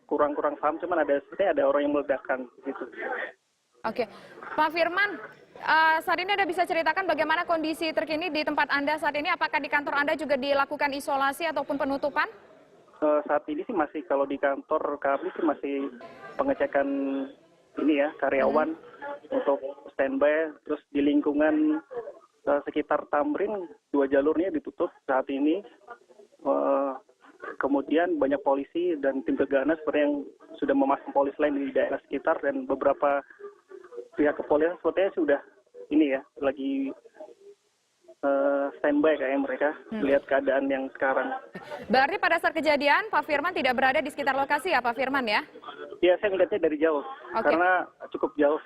kurang paham, cuman sepertinya ada orang yang meledakkan gitu. Oke, Pak Firman, saat ini Anda bisa ceritakan bagaimana kondisi terkini di tempat Anda saat ini? Apakah di kantor Anda juga dilakukan isolasi ataupun penutupan? Saat ini sih masih, kalau di kantor kami sih masih pengecekan ini ya, karyawan untuk standby. Terus di lingkungan sekitar Tamrin 2 jalurnya ditutup saat ini. Kemudian banyak polisi dan tim gegana seperti yang sudah memasang polis lain di daerah sekitar, dan beberapa pihak kepolisian sepertinya sudah ini ya, lagi standby kayak mereka melihat keadaan yang sekarang. Berarti pada saat kejadian Pak Firman tidak berada di sekitar lokasi ya Pak Firman ya? Iya, saya melihatnya dari jauh, karena cukup jauh.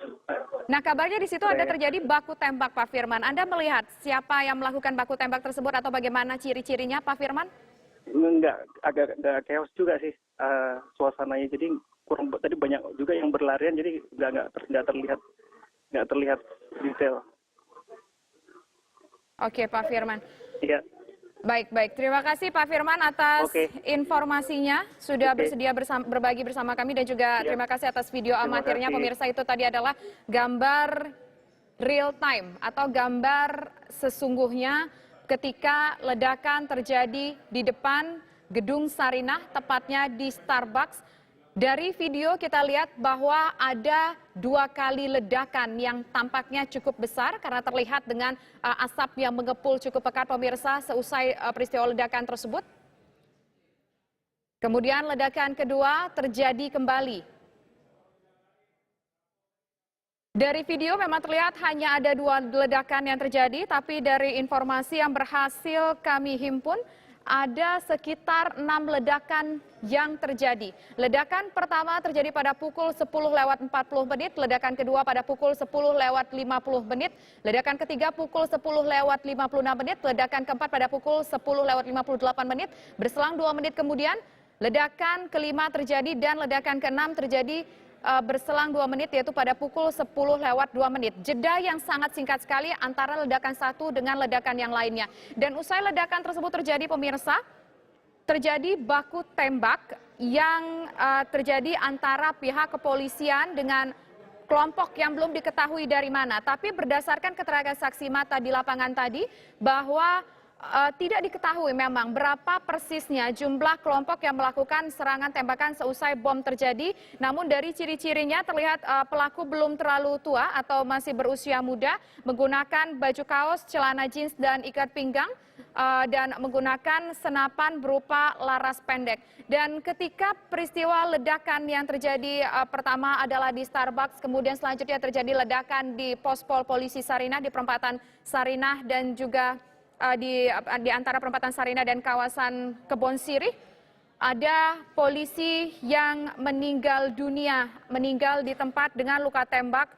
Nah, kabarnya di situ ada terjadi baku tembak Pak Firman. Anda melihat siapa yang melakukan baku tembak tersebut atau bagaimana ciri-cirinya Pak Firman? Enggak, agak chaos juga sih suasananya. Jadi tadi banyak juga yang berlarian, jadi nggak terlihat detail. Oke, Pak Firman. Iya. Baik. Terima kasih Pak Firman atas informasinya. Sudah bersedia berbagi bersama kami, dan juga terima kasih atas video amatirnya. Pemirsa, itu tadi adalah gambar real time atau gambar sesungguhnya ketika ledakan terjadi di depan gedung Sarinah, tepatnya di Starbucks. Dari video kita lihat bahwa ada 2 kali ledakan yang tampaknya cukup besar karena terlihat dengan asap yang mengepul cukup pekat, pemirsa, seusai peristiwa ledakan tersebut. Kemudian ledakan kedua terjadi kembali. Dari video memang terlihat hanya ada 2 ledakan yang terjadi, tapi dari informasi yang berhasil kami himpun, ada sekitar 6 ledakan yang terjadi. Ledakan pertama terjadi pada pukul 10:40 menit, ledakan kedua pada pukul 10:50 menit, ledakan ketiga pukul 10:56 menit, ledakan keempat pada pukul 10:58 menit. Berselang 2 menit kemudian, ledakan kelima terjadi, dan ledakan keenam terjadi berselang 2 menit, yaitu pada pukul 10:02 menit. Jeda yang sangat singkat sekali antara ledakan satu dengan ledakan yang lainnya. Dan usai ledakan tersebut terjadi, pemirsa, terjadi baku tembak yang terjadi antara pihak kepolisian dengan kelompok yang belum diketahui dari mana. Tapi berdasarkan keterangan saksi mata di lapangan tadi, bahwa tidak diketahui memang berapa persisnya jumlah kelompok yang melakukan serangan tembakan seusai bom terjadi. Namun dari ciri-cirinya terlihat pelaku belum terlalu tua atau masih berusia muda, menggunakan baju kaos, celana jeans, dan ikat pinggang, dan menggunakan senapan berupa laras pendek. Dan ketika peristiwa ledakan yang terjadi pertama adalah di Starbucks, kemudian selanjutnya terjadi ledakan di Pospol Polisi Sarinah di perempatan Sarinah dan juga di antara perempatan Sarinah dan kawasan Kebon Sirih, ada polisi yang meninggal dunia, meninggal di tempat dengan luka tembak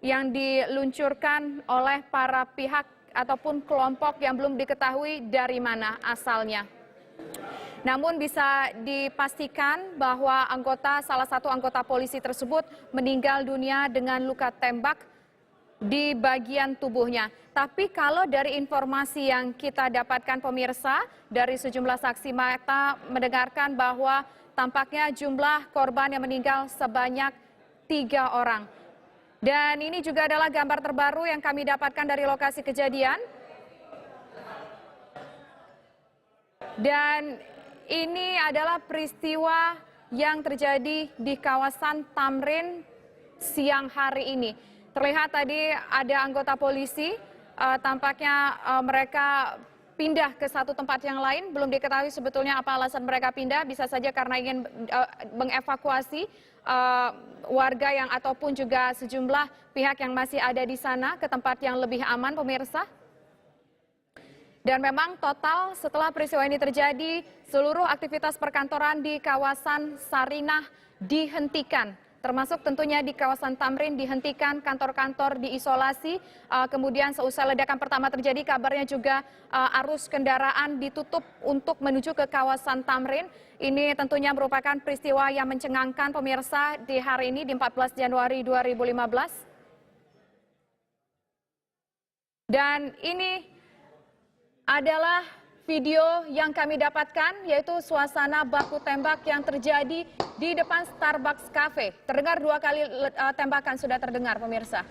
yang diluncurkan oleh para pihak ataupun kelompok yang belum diketahui dari mana asalnya. Namun bisa dipastikan bahwa salah satu anggota polisi tersebut meninggal dunia dengan luka tembak di bagian tubuhnya. Tapi kalau dari informasi yang kita dapatkan, pemirsa, dari sejumlah saksi mata mendengarkan bahwa tampaknya jumlah korban yang meninggal sebanyak 3 orang. Dan ini juga adalah gambar terbaru yang kami dapatkan dari lokasi kejadian. Dan ini adalah peristiwa yang terjadi di kawasan Tamrin siang hari ini. Terlihat tadi ada anggota polisi, tampaknya mereka pindah ke satu tempat yang lain. Belum diketahui sebetulnya apa alasan mereka pindah, bisa saja karena ingin mengevakuasi warga yang ataupun juga sejumlah pihak yang masih ada di sana ke tempat yang lebih aman, pemirsa. Dan memang total setelah peristiwa ini terjadi, seluruh aktivitas perkantoran di kawasan Sarinah dihentikan. Termasuk tentunya di kawasan Tamrin dihentikan, kantor-kantor diisolasi. Kemudian seusai ledakan pertama terjadi, kabarnya juga arus kendaraan ditutup untuk menuju ke kawasan Tamrin. Ini tentunya merupakan peristiwa yang mencengangkan, pemirsa, di hari ini di 14 Januari 2015. Dan ini adalah video yang kami dapatkan, yaitu suasana baku tembak yang terjadi di depan Starbucks Cafe. Terdengar 2 kali tembakan sudah terdengar, pemirsa.